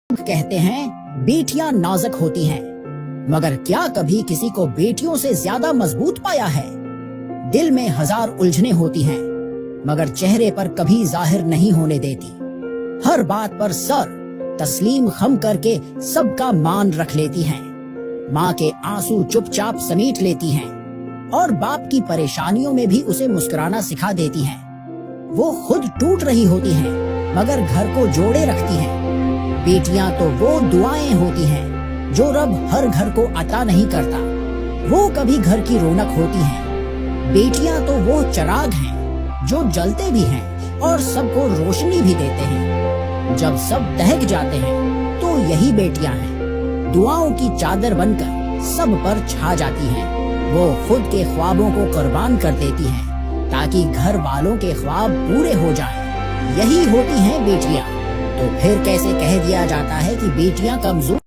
कहते हैं बेटियां नाजुक होती हैं, मगर क्या कभी किसी को बेटियों से ज्यादा मजबूत पाया है? दिल में हजार उलझने होती हैं, मगर चेहरे पर कभी जाहिर नहीं होने देती। हर बात पर सर तस्लीम खम करके सबका मान रख लेती हैं। माँ के आंसू चुपचाप समेट लेती हैं और बाप की परेशानियों में भी उसे मुस्कुराना सिखा देती हैं। वो खुद टूट रही होती हैं, मगर घर को जोड़े रखती हैं। बेटियां तो वो दुआएं होती हैं जो रब हर घर को अता नहीं करता। वो कभी घर की रौनक होती हैं। बेटियां तो वो चिराग हैं जो जलते भी हैं और सबको रोशनी भी देते हैं। जब सब दहक जाते हैं तो यही बेटियां हैं, दुआओं की चादर बनकर सब पर छा जाती हैं। वो खुद के ख्वाबों को कुर्बान कर देती हैं ताकि घर वालों के ख्वाब पूरे हो जाएं। यही होती हैं बेटियां। तो फिर कैसे कह दिया जाता है कि बेटियां कमजोर